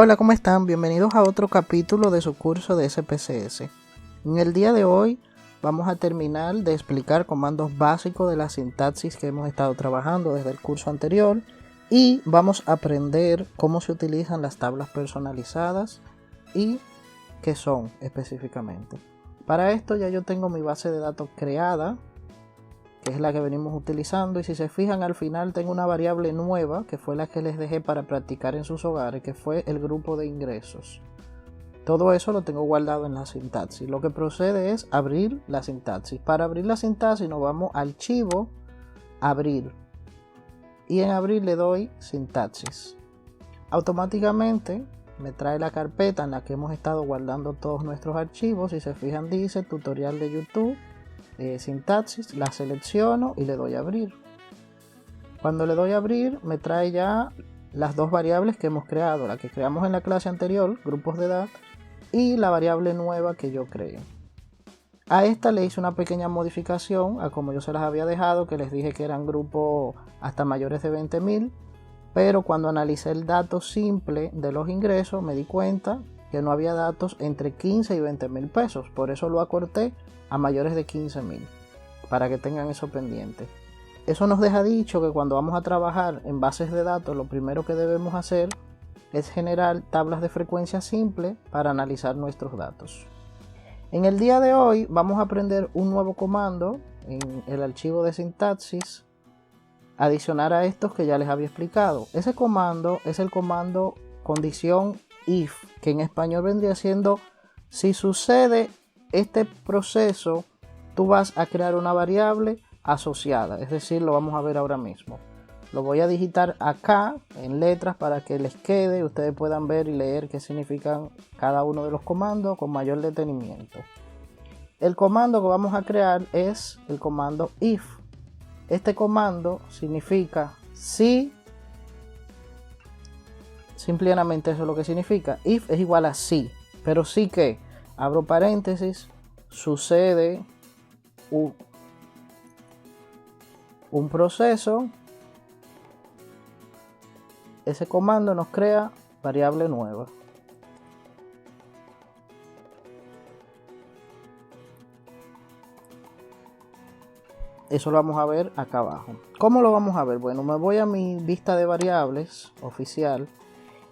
Hola, ¿cómo están? Bienvenidos a otro capítulo de su curso de SPSS. En el día de hoy vamos a terminar de explicar comandos básicos de la sintaxis que hemos estado trabajando desde el curso anterior y vamos a aprender cómo se utilizan las tablas personalizadas y qué son específicamente. Para esto ya yo tengo mi base de datos creada, que es la que venimos utilizando, y si se fijan al final tengo una variable nueva que fue la que les dejé para practicar en sus hogares, que fue el grupo de ingresos. Todo eso lo tengo guardado en la sintaxis. Lo que procede es abrir la sintaxis. Para abrir la sintaxis nos vamos a archivo, abrir, y en abrir le doy sintaxis. Automáticamente me trae la carpeta en la que hemos estado guardando todos nuestros archivos. Si se fijan dice tutorial de YouTube, sintaxis, la selecciono y le doy a abrir. Cuando le doy a abrir me trae ya las dos variables que hemos creado, la que creamos en la clase anterior, grupos de edad, y la variable nueva que yo creé. A esta le hice una pequeña modificación a como yo se las había dejado, que les dije que eran grupos hasta mayores de 20.000, pero cuando analicé el dato simple de los ingresos me di cuenta que no había datos entre 15 y 20.000 pesos, por eso lo acorté a mayores de 15.000, para que tengan eso pendiente. Eso nos deja dicho que cuando vamos a trabajar en bases de datos, lo primero que debemos hacer es generar tablas de frecuencia simple para analizar nuestros datos. En el día de hoy vamos a aprender un nuevo comando en el archivo de sintaxis, adicionar a estos que ya les había explicado. Ese comando es el comando condición if, que en español vendría siendo si sucede este proceso, tú vas a crear una variable asociada, es decir, lo vamos a ver ahora mismo. Lo voy a digitar acá en letras para que les quede, ustedes puedan ver y leer qué significan cada uno de los comandos con mayor detenimiento. El comando que vamos a crear es el comando if. Este comando significa si, simplemente eso es lo que significa. If es igual a sí, pero sí que, abro paréntesis, sucede un proceso, ese comando nos crea variable nueva. Eso lo vamos a ver acá abajo. ¿Cómo lo vamos a ver? Bueno, me voy a mi vista de variables oficial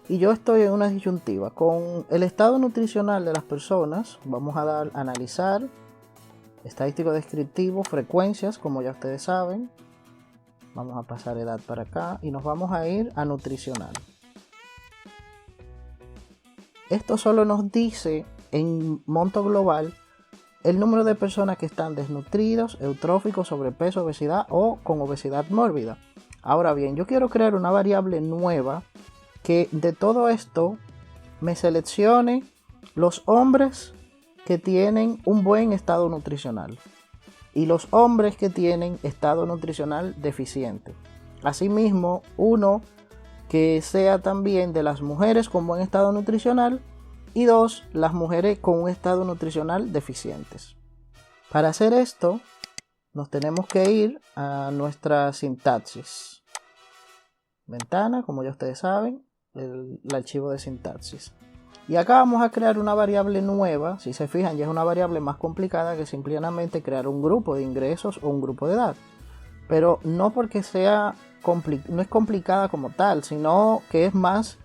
y yo estoy en una disyuntiva. Con el estado nutricional de las personas vamos a dar analizar, estadístico descriptivo, frecuencias, como ya ustedes saben. Vamos a pasar edad para acá y nos vamos a ir a nutricional. Esto solo nos dice en monto global el número de personas que están desnutridos, eutróficos, sobrepeso, obesidad o con obesidad mórbida. Ahora bien, yo quiero crear una variable nueva que de todo esto me seleccione los hombres que tienen un buen estado nutricional y los hombres que tienen estado nutricional deficiente. Asimismo, uno que sea también de las mujeres con buen estado nutricional y dos, las mujeres con un estado nutricional deficientes. Para hacer esto, nos tenemos que ir a nuestra sintaxis. Ventana, como ya ustedes saben, el archivo de sintaxis. Y acá vamos a crear una variable nueva. Si se fijan, ya es una variable más complicada que simplemente crear un grupo de ingresos o un grupo de edad. Pero no porque no es complicada como tal, sino que es más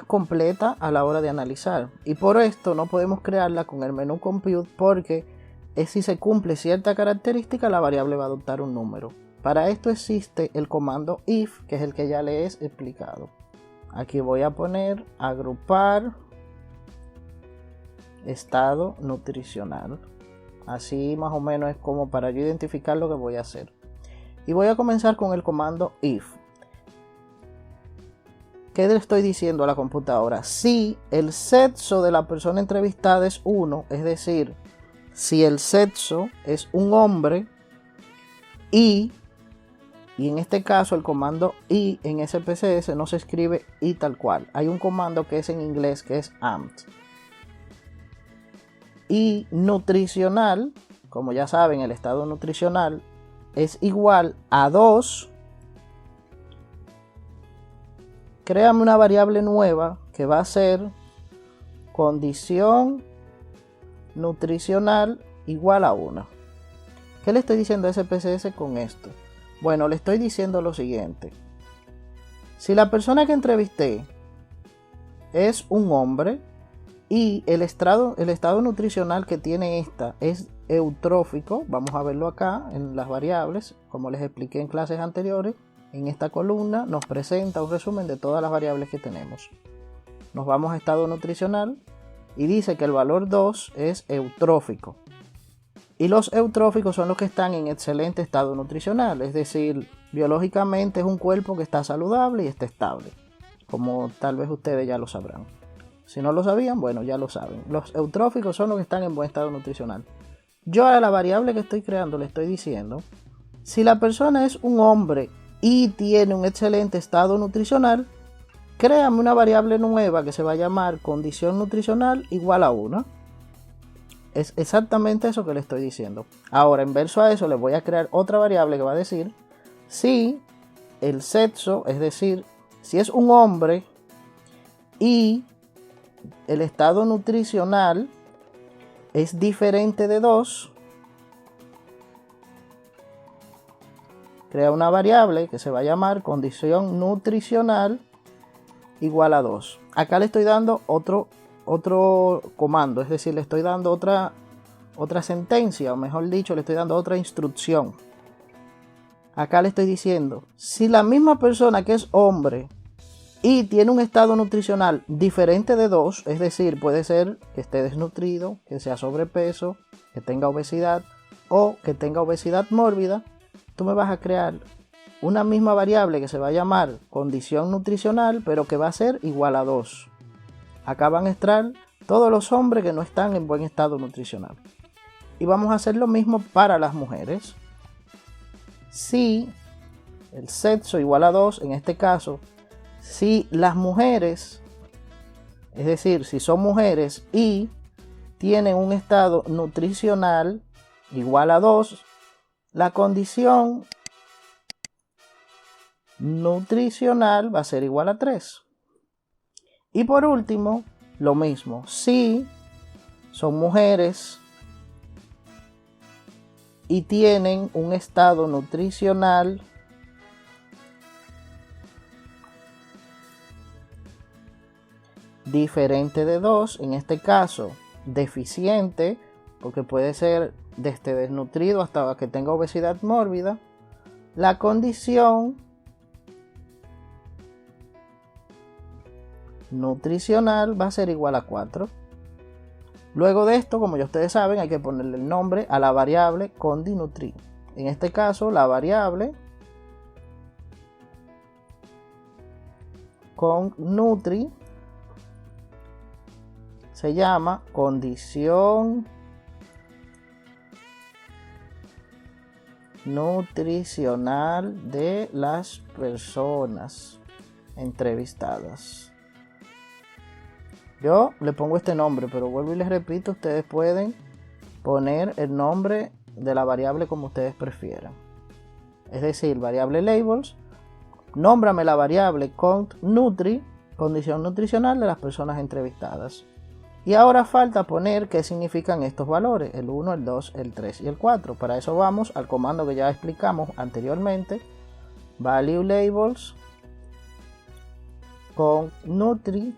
completa a la hora de analizar. Y por esto no podemos crearla con el menú compute, porque si se cumple cierta característica, la variable va a adoptar un número. Para esto existe el comando if, que es el que ya les he explicado. Aquí voy a poner agrupar estado nutricional. Así más o menos es como para yo identificar lo que voy a hacer. Y voy a comenzar con el comando if. ¿Qué le estoy diciendo a la computadora? Si el sexo de la persona entrevistada es 1, es decir, si el sexo es un hombre y en este caso el comando y en SPSS no se escribe y tal cual. Hay un comando que es en inglés que es AND. Y nutricional, como ya saben, el estado nutricional es igual a 2. Créame una variable nueva que va a ser condición nutricional igual a 1. ¿Qué le estoy diciendo a SPSS con esto? Bueno, le estoy diciendo lo siguiente. Si la persona que entrevisté es un hombre y el estado nutricional que tiene esta es eutrófico, vamos a verlo acá en las variables, como les expliqué en clases anteriores, en esta columna nos presenta un resumen de todas las variables que tenemos. Nos vamos a estado nutricional y dice que el valor 2 es eutrófico. Y los eutróficos son los que están en excelente estado nutricional, es decir, biológicamente es un cuerpo que está saludable y está estable, como tal vez ustedes ya lo sabrán. Si no lo sabían, bueno, ya lo saben. Los eutróficos son los que están en buen estado nutricional. Yo a la variable que estoy creando le estoy diciendo, si la persona es un hombre y tiene un excelente estado nutricional, créame una variable nueva que se va a llamar condición nutricional igual a 1. Es exactamente eso que le estoy diciendo. Ahora, en verso a eso, le voy a crear otra variable que va a decir si el sexo, es decir, si es un hombre y el estado nutricional es diferente de 2, crea una variable que se va a llamar condición nutricional igual a 2. Acá le estoy dando otro comando, es decir, le estoy dando otra sentencia, o mejor dicho, le estoy dando otra instrucción. Acá le estoy diciendo, si la misma persona que es hombre y tiene un estado nutricional diferente de 2, es decir, puede ser que esté desnutrido, que sea sobrepeso, que tenga obesidad o que tenga obesidad mórbida, tú me vas a crear una misma variable que se va a llamar condición nutricional, pero que va a ser igual a 2. Acá van a estar todos los hombres que no están en buen estado nutricional. Y vamos a hacer lo mismo para las mujeres. Si el sexo igual a 2, en este caso, si las mujeres, es decir, si son mujeres y tienen un estado nutricional igual a 2, la condición nutricional va a ser igual a 3. Y por último, lo mismo, si son mujeres y tienen un estado nutricional diferente de 2, en este caso deficiente, porque puede ser desde desnutrido hasta que tenga obesidad mórbida, la condición nutricional va a ser igual a 4. Luego de esto, como ya ustedes saben, hay que ponerle el nombre a la variable condinutri. En este caso, la variable condnutri se llama condición nutricional de las personas entrevistadas. Yo le pongo este nombre, pero vuelvo y les repito, ustedes pueden poner el nombre de la variable como ustedes prefieran. Es decir, variable labels, nómbrame la variable condnutri, condición nutricional de las personas entrevistadas. Y ahora falta poner qué significan estos valores, el 1, el 2, el 3 y el 4. Para eso vamos al comando que ya explicamos anteriormente, value labels condnutri.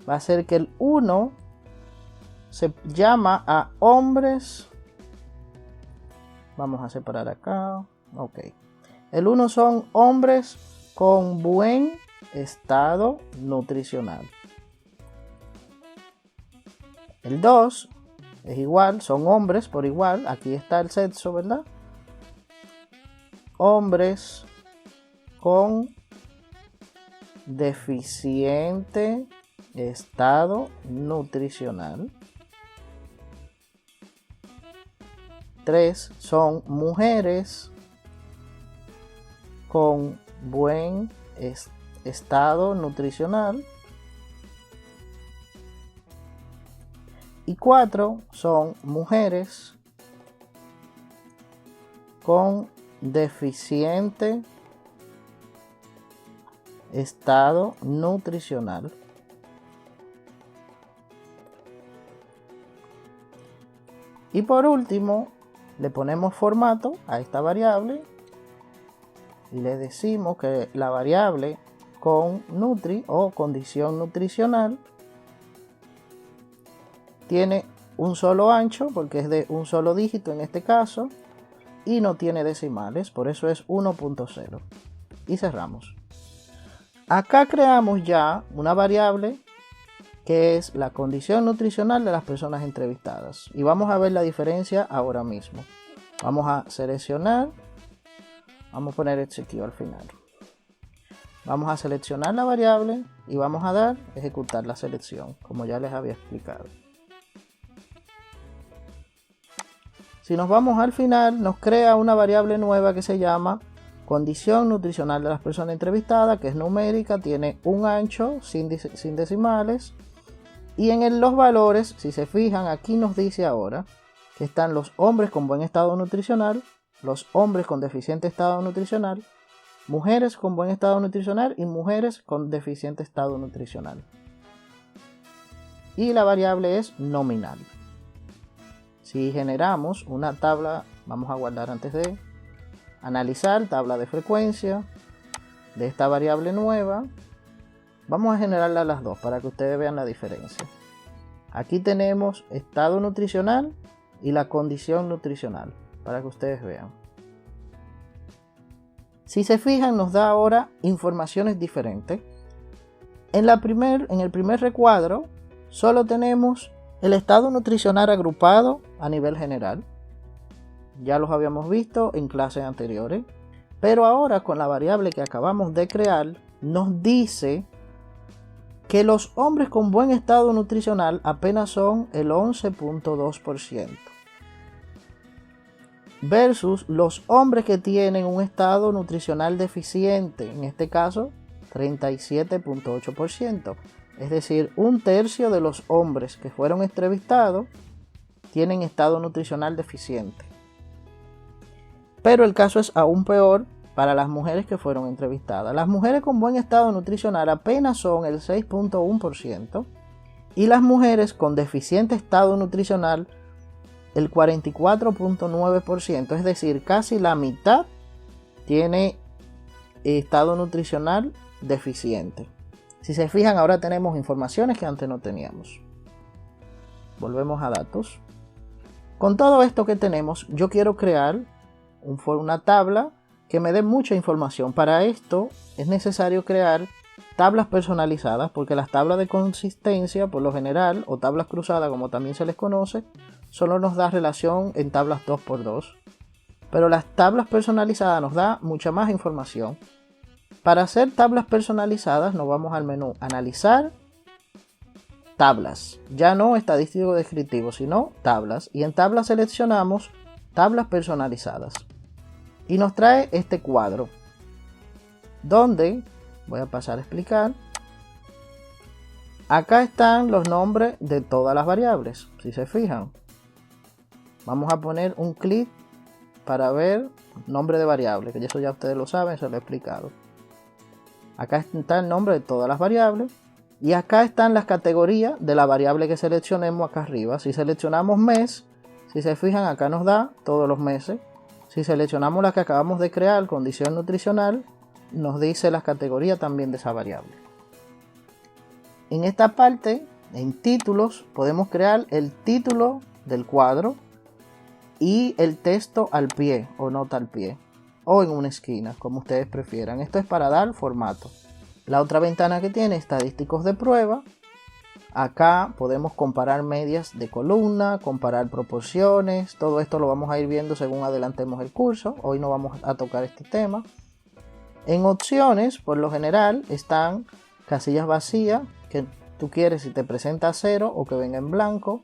Va a ser que el 1 se llama a hombres. Vamos a separar acá. Ok. El 1 son hombres con buen estado nutricional. El 2 es igual, son hombres por igual. Aquí está el sexo, ¿verdad? Hombres con deficiente estado nutricional. 3 son mujeres con buen estado nutricional. Y 4 son mujeres con deficiente estado nutricional. Y por último, le ponemos formato a esta variable y le decimos que la variable con nutri o condición nutricional tiene un solo ancho porque es de un solo dígito en este caso y no tiene decimales, por eso es 1.0 y cerramos. Acá creamos ya una variable que es la condición nutricional de las personas entrevistadas y vamos a ver la diferencia ahora mismo. Vamos a seleccionar, vamos a poner execute al final. Vamos a seleccionar la variable y vamos a dar ejecutar la selección, como ya les había explicado. Si nos vamos al final, nos crea una variable nueva que se llama condición nutricional de las personas entrevistadas, que es numérica, tiene un ancho sin decimales. Y en los valores, si se fijan, aquí nos dice ahora que están los hombres con buen estado nutricional, los hombres con deficiente estado nutricional, mujeres con buen estado nutricional y mujeres con deficiente estado nutricional. Y la variable es nominal. Si generamos una tabla, vamos a guardar antes de analizar, tabla de frecuencia de esta variable nueva. Vamos a generarla a las dos para que ustedes vean la diferencia. Aquí tenemos estado nutricional y la condición nutricional para que ustedes vean. Si se fijan, nos da ahora informaciones diferentes. En el primer recuadro solo tenemos el estado nutricional agrupado a nivel general. Ya los habíamos visto en clases anteriores. Pero ahora con la variable que acabamos de crear nos dice que los hombres con buen estado nutricional apenas son el 11.2%. Versus los hombres que tienen un estado nutricional deficiente, en este caso 37.8%. Es decir, un tercio de los hombres que fueron entrevistados tienen estado nutricional deficiente. Pero el caso es aún peor para las mujeres que fueron entrevistadas. Las mujeres con buen estado nutricional apenas son el 6.1% y las mujeres con deficiente estado nutricional el 44.9%, es decir, casi la mitad tiene estado nutricional deficiente. Si se fijan, ahora tenemos informaciones que antes no teníamos. Volvemos a datos. Con todo esto que tenemos, yo quiero crear una tabla que me dé mucha información. Para esto es necesario crear tablas personalizadas, porque las tablas de consistencia, por lo general, o tablas cruzadas, como también se les conoce, solo nos da relación en tablas 2x2. Pero las tablas personalizadas nos da mucha más información. Para hacer tablas personalizadas nos vamos al menú Analizar, Tablas. Ya no estadístico descriptivo, sino tablas. Y en tablas seleccionamos Tablas personalizadas. Y nos trae este cuadro, donde, voy a pasar a explicar, acá están los nombres de todas las variables. Si se fijan, vamos a poner un clic para ver nombre de variable, que eso ya ustedes lo saben, se lo he explicado. Acá está el nombre de todas las variables y acá están las categorías de la variable que seleccionemos acá arriba. Si seleccionamos mes, si se fijan, acá nos da todos los meses. Si seleccionamos la que acabamos de crear, condición nutricional, nos dice las categorías también de esa variable. En esta parte, en títulos, podemos crear el título del cuadro y el texto al pie o nota al pie, o en una esquina, como ustedes prefieran. Esto es para dar formato. La otra ventana que tiene estadísticos de prueba. Acá podemos comparar medias de columna, comparar proporciones. Todo esto lo vamos a ir viendo según adelantemos el curso. Hoy no vamos a tocar este tema. En opciones, por lo general, están casillas vacías que tú quieres si te presenta 0 o que venga en blanco.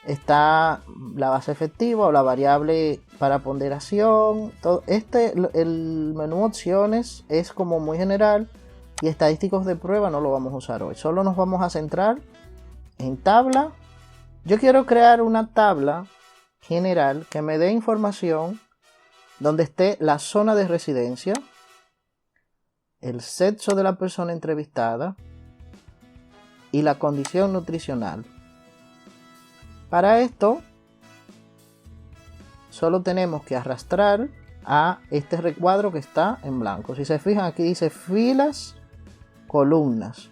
Está la base efectiva o la variable para ponderación. El menú opciones es como muy general. Y estadísticos de prueba no lo vamos a usar hoy. Solo nos vamos a centrar en tabla. Yo quiero crear una tabla general que me dé información donde esté la zona de residencia, el sexo de la persona entrevistada y la condición nutricional. Para esto, solo tenemos que arrastrar a este recuadro que está en blanco. Si se fijan, aquí dice filas, columnas.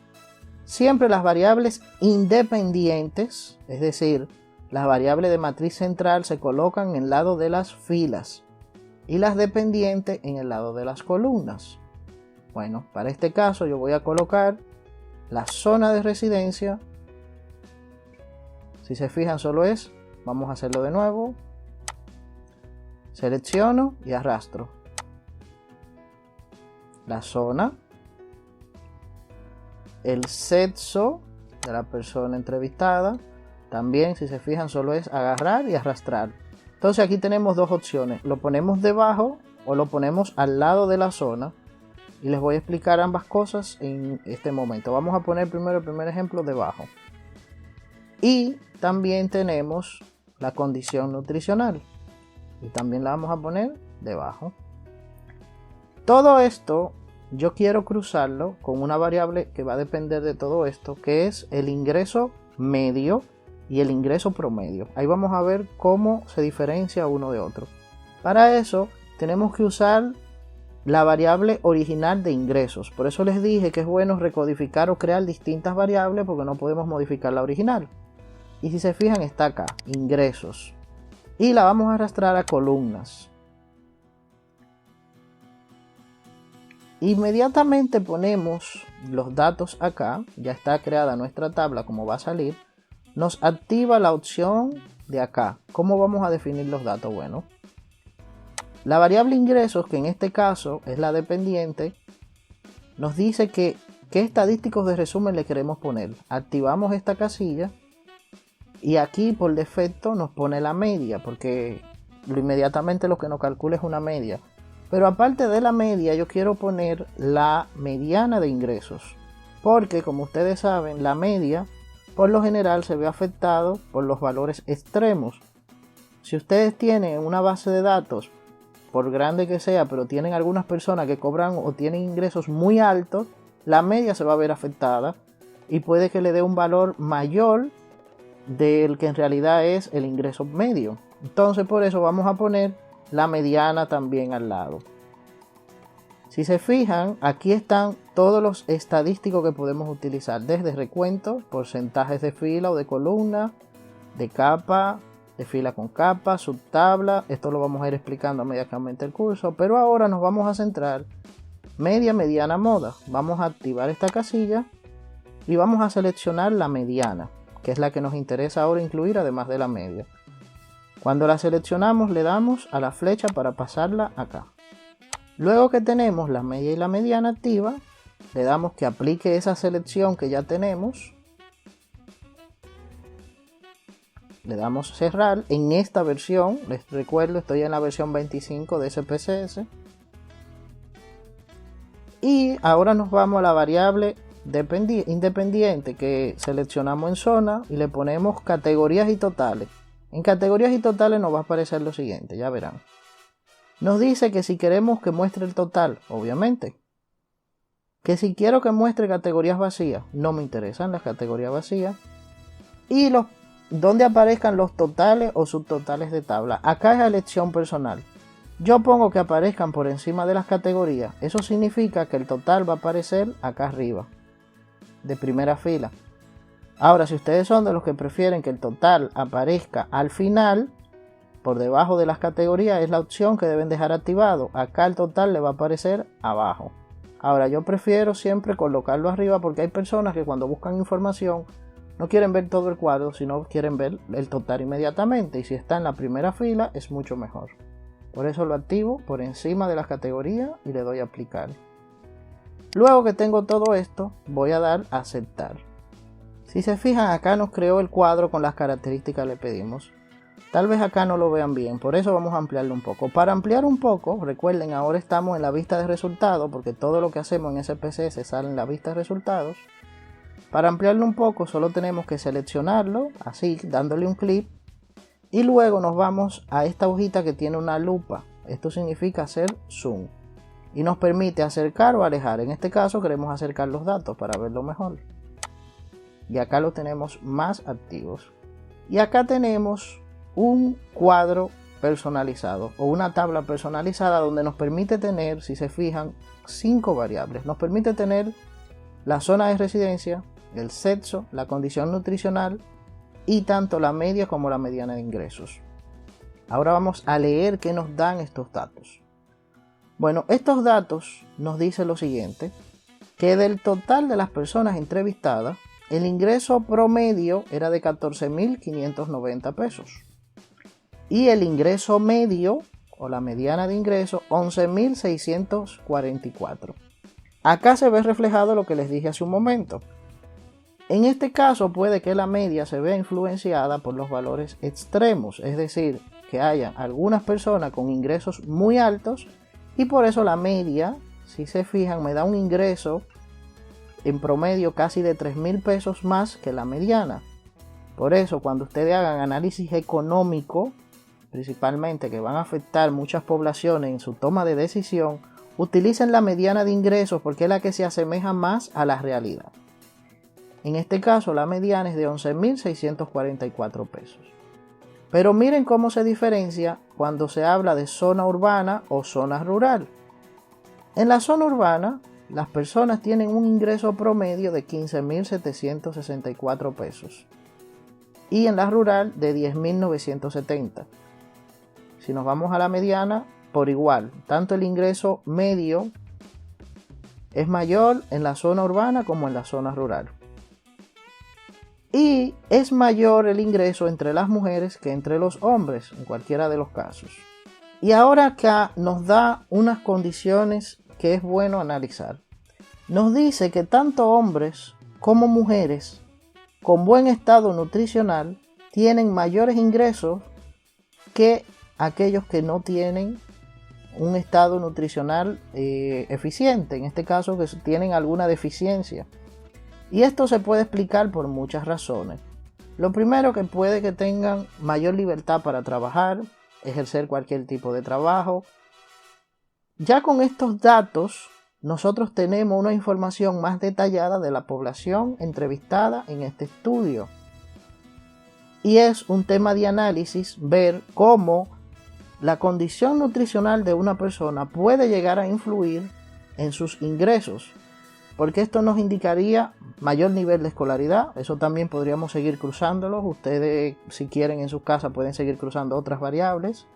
Siempre las variables independientes, es decir, las variables de matriz central, se colocan en el lado de las filas y las dependientes en el lado de las columnas. Bueno, para este caso yo voy a colocar la zona de residencia. Si se fijan, solo es, vamos a hacerlo de nuevo, selecciono y arrastro la zona, el sexo de la persona entrevistada. También, si se fijan, solo es agarrar y arrastrar. Entonces aquí tenemos dos opciones, lo ponemos debajo o lo ponemos al lado de la zona, y les voy a explicar ambas cosas en este momento. Vamos a poner primero el primer ejemplo debajo. Y también tenemos la condición nutricional, y también la vamos a poner debajo. Todo esto yo quiero cruzarlo con una variable que va a depender de todo esto, que es el ingreso medio y el ingreso promedio. Ahí vamos a ver cómo se diferencia uno de otro. Para eso tenemos que usar la variable original de ingresos. Por eso les dije que es bueno recodificar o crear distintas variables, porque no podemos modificar la original. Y si se fijan, está acá, ingresos. Y la vamos a arrastrar a columnas. Inmediatamente ponemos los datos acá, ya está creada nuestra tabla como va a salir, nos activa la opción de acá. ¿Cómo vamos a definir los datos? Bueno, la variable ingresos, que en este caso es la dependiente, nos dice que qué estadísticos de resumen le queremos poner. Activamos esta casilla y aquí por defecto nos pone la media, porque inmediatamente lo que nos calcula es una media. Pero aparte de la media, yo quiero poner la mediana de ingresos, porque como ustedes saben, la media por lo general se ve afectado por los valores extremos. Si ustedes tienen una base de datos, por grande que sea, pero tienen algunas personas que cobran o tienen ingresos muy altos, la media se va a ver afectada y puede que le dé un valor mayor del que en realidad es el ingreso medio. Entonces por eso vamos a poner la mediana también al lado. Si se fijan, aquí están todos los estadísticos que podemos utilizar, desde recuento, porcentajes de fila o de columna, de capa, de fila con capa, subtabla. Esto lo vamos a ir explicando a medida que aumente el curso, pero ahora nos vamos a centrar media, mediana, moda. Vamos a activar esta casilla y vamos a seleccionar la mediana, que es la que nos interesa ahora incluir además de la media. Cuando la seleccionamos, le damos a la flecha para pasarla acá. Luego que tenemos la media y la mediana activa, le damos que aplique esa selección que ya tenemos. Le damos cerrar. En esta versión, les recuerdo, estoy en la versión 25 de SPSS. Y ahora nos vamos a la variable independiente que seleccionamos en zona y le ponemos categorías y totales. En categorías y totales nos va a aparecer lo siguiente, ya verán. Nos dice que si queremos que muestre el total, obviamente. Que si quiero que muestre categorías vacías, no me interesan las categorías vacías. Y donde aparezcan los totales o subtotales de tabla. Acá es elección personal. Yo pongo que aparezcan por encima de las categorías. Eso significa que el total va a aparecer acá arriba, de primera fila. Ahora, si ustedes son de los que prefieren que el total aparezca al final, por debajo de las categorías, es la opción que deben dejar activado. Acá el total le va a aparecer abajo. Ahora, yo prefiero siempre colocarlo arriba, porque hay personas que cuando buscan información no quieren ver todo el cuadro, sino quieren ver el total inmediatamente. Y si está en la primera fila, es mucho mejor. Por eso lo activo por encima de las categorías y le doy a aplicar. Luego que tengo todo esto, voy a dar a aceptar. Si se fijan, acá nos creó el cuadro con las características que le pedimos. Tal vez acá no lo vean bien, por eso vamos a ampliarlo un poco. Para ampliar un poco, recuerden, ahora estamos en la vista de resultados, porque todo lo que hacemos en SPSS sale en la vista de resultados. Para ampliarlo un poco, solo tenemos que seleccionarlo, así, dándole un clic. Y luego nos vamos a esta hojita que tiene una lupa. Esto significa hacer zoom. y nos permite acercar o alejar. En este caso queremos acercar los datos para verlo mejor. Y acá los tenemos más activos. Y acá tenemos un cuadro personalizado o una tabla personalizada donde nos permite tener, si se fijan, 5 variables. Nos permite tener la zona de residencia, el sexo, la condición nutricional y tanto la media como la mediana de ingresos. Ahora vamos a leer qué nos dan estos datos. Bueno, estos datos nos dicen lo siguiente, que del total de las personas entrevistadas, el ingreso promedio era de 14.590 pesos. Y el ingreso medio, o la mediana de ingreso, 11.644. Acá se ve reflejado lo que les dije hace un momento. En este caso puede que la media se vea influenciada por los valores extremos, es decir, que haya algunas personas con ingresos muy altos y por eso la media, si se fijan, me da un ingreso en promedio casi de 3.000 pesos más que la mediana. Por eso cuando ustedes hagan análisis económico, principalmente que van a afectar muchas poblaciones en su toma de decisión, utilicen la mediana de ingresos porque es la que se asemeja más a la realidad. En este caso la mediana es de 11.644 pesos. Pero miren cómo se diferencia cuando se habla de zona urbana o zona rural. En la zona urbana, las personas tienen un ingreso promedio de 15.764 pesos. Y en la rural de 10.970. Si nos vamos a la mediana, por igual, tanto el ingreso medio es mayor en la zona urbana como en la zona rural. Y es mayor el ingreso entre las mujeres que entre los hombres, en cualquiera de los casos. Y ahora acá nos da unas condiciones que es bueno analizar. Nos dice que tanto hombres como mujeres con buen estado nutricional tienen mayores ingresos que aquellos que no tienen un estado nutricional eficiente, en este caso que tienen alguna deficiencia. Y esto se puede explicar por muchas razones. Lo primero, que puede que tengan mayor libertad para trabajar, ejercer cualquier tipo de trabajo. Ya con estos datos, nosotros tenemos una información más detallada de la población entrevistada en este estudio. Y es un tema de análisis ver cómo la condición nutricional de una persona puede llegar a influir en sus ingresos. Porque esto nos indicaría mayor nivel de escolaridad. Eso también podríamos seguir cruzándolos. Ustedes, si quieren, en sus casas pueden seguir cruzando otras variables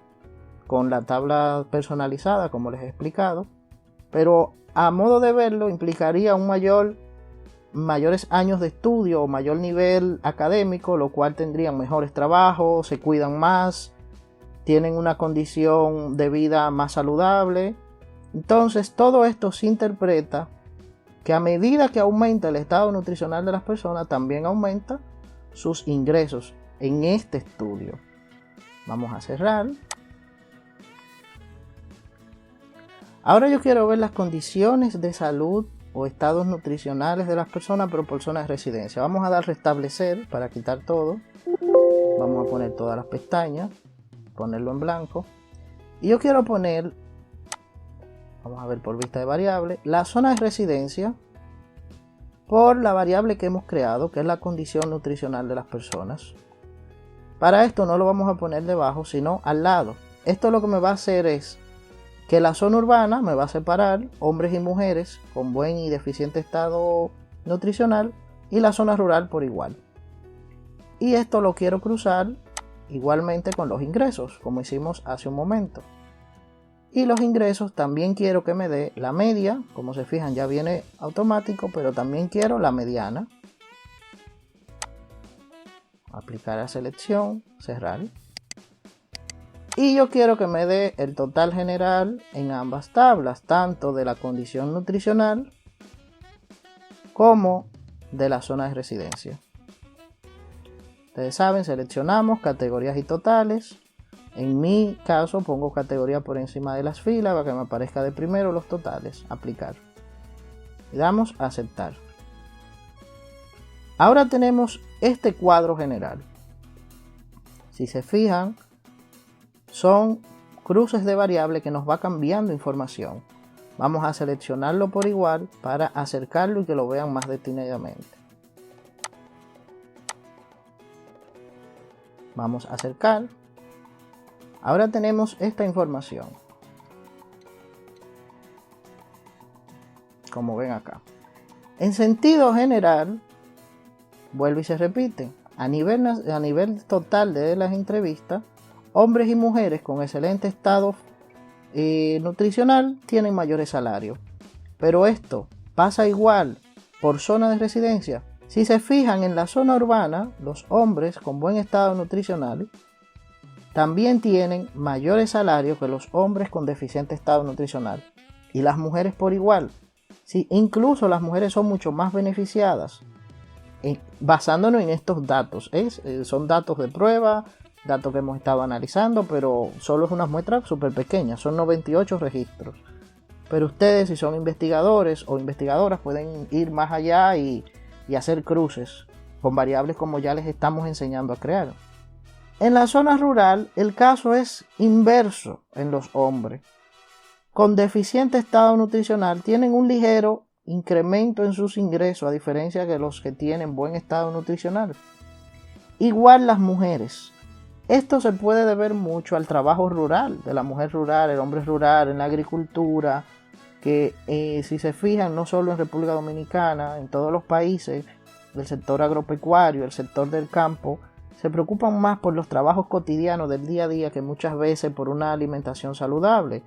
con la tabla personalizada, como les he explicado. Pero a modo de verlo, implicaría un mayores años de estudio o mayor nivel académico, lo cual tendrían mejores trabajos, se cuidan más, tienen una condición de vida más saludable. Entonces, todo esto se interpreta que a medida que aumenta el estado nutricional de las personas, también aumenta sus ingresos en este estudio. Vamos a cerrar. Ahora yo quiero ver las condiciones de salud o estados nutricionales de las personas, pero por zona de residencia. Vamos a dar restablecer para quitar todo. Vamos a poner todas las pestañas, ponerlo en blanco. Y yo quiero poner, vamos a ver por vista de variable, la zona de residencia por la variable que hemos creado, que es la condición nutricional de las personas. Para esto no lo vamos a poner debajo, sino al lado. Esto lo que me va a hacer es que la zona urbana me va a separar hombres y mujeres con buen y deficiente estado nutricional y la zona rural por igual. Y esto lo quiero cruzar igualmente con los ingresos, como hicimos hace un momento. Y los ingresos también quiero que me dé la media, como se fijan ya viene automático, pero también quiero la mediana. Aplicar a selección, cerrar. Y yo quiero que me dé el total general en ambas tablas, tanto de la condición nutricional como de la zona de residencia. Ustedes saben, seleccionamos categorías y totales. En mi caso pongo categoría por encima de las filas para que me aparezca de primero los totales. Aplicar. Y damos a aceptar. Ahora tenemos este cuadro general. Si se fijan, son cruces de variables que nos va cambiando información. Vamos a seleccionarlo por igual para acercarlo y que lo vean más detenidamente. Vamos a acercar. Ahora tenemos esta información, como ven acá. En sentido general, vuelve y se repite, a nivel total de las entrevistas, hombres y mujeres con excelente estado nutricional tienen mayores salarios. Pero esto pasa igual por zona de residencia. Si se fijan en la zona urbana, los hombres con buen estado nutricional también tienen mayores salarios que los hombres con deficiente estado nutricional. Y las mujeres por igual. Sí, incluso las mujeres son mucho más beneficiadas. Basándonos en estos datos. Son datos de prueba, datos que hemos estado analizando, pero solo es una muestra súper pequeña. Son 98 registros. Pero ustedes, si son investigadores o investigadoras, pueden ir más allá y hacer cruces con variables como ya les estamos enseñando a crear. En la zona rural, el caso es inverso en los hombres. Con deficiente estado nutricional tienen un ligero incremento en sus ingresos, a diferencia de los que tienen buen estado nutricional. Igual las mujeres. Esto se puede deber mucho al trabajo rural, de la mujer rural, el hombre rural, en la agricultura, que si se fijan, no solo en República Dominicana, en todos los países del sector agropecuario, el sector del campo, se preocupan más por los trabajos cotidianos del día a día que muchas veces por una alimentación saludable.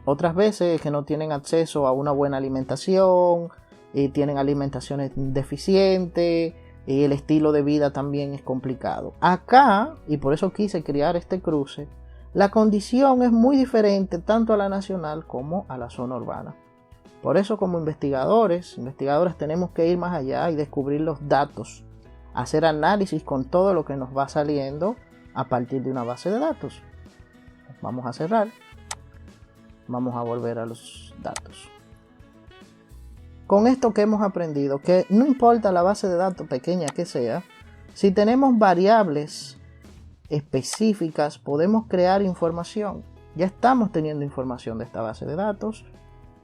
Otras veces que no tienen acceso a una buena alimentación, tienen alimentaciones deficientes, el estilo de vida también es complicado. Acá, y por eso quise crear este cruce, la condición es muy diferente tanto a la nacional como a la zona urbana. Por eso como investigadoras tenemos que ir más allá y descubrir los datos, hacer análisis con todo lo que nos va saliendo a partir de una base de datos. Vamos a cerrar. Vamos a volver a los datos. Con esto que hemos aprendido, que no importa la base de datos pequeña que sea, si tenemos variables específicas podemos crear información. Ya estamos teniendo información de esta base de datos,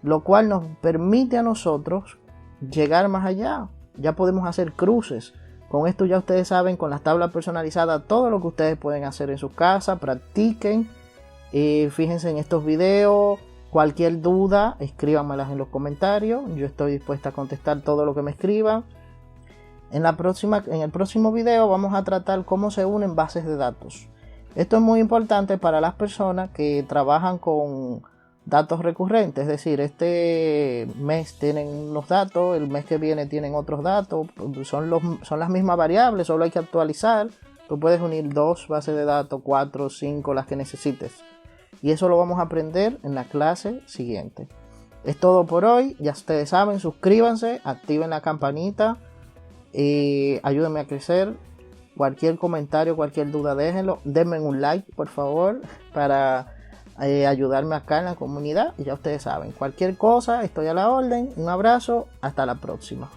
lo cual nos permite a nosotros llegar más allá. Ya podemos hacer cruces. Con esto ya ustedes saben, con las tablas personalizadas, todo lo que ustedes pueden hacer en su casa. Practiquen. Fíjense en estos videos. Cualquier duda, escríbanmelas en los comentarios. Yo estoy dispuesta a contestar todo lo que me escriban. En el próximo video vamos a tratar cómo se unen bases de datos. Esto es muy importante para las personas que trabajan con datos recurrentes. Es decir, este mes tienen unos datos, el mes que viene tienen otros datos. Son las mismas variables, solo hay que actualizar. Tú puedes unir 2 bases de datos, 4, 5, las que necesites. Y eso lo vamos a aprender en la clase siguiente. Es todo por hoy. Ya ustedes saben, suscríbanse, activen la campanita. Ayúdenme a crecer. Cualquier comentario, cualquier duda, déjenlo. Denme un like, por favor, para ayudarme acá en la comunidad. Y ya ustedes saben, cualquier cosa, estoy a la orden. Un abrazo, hasta la próxima.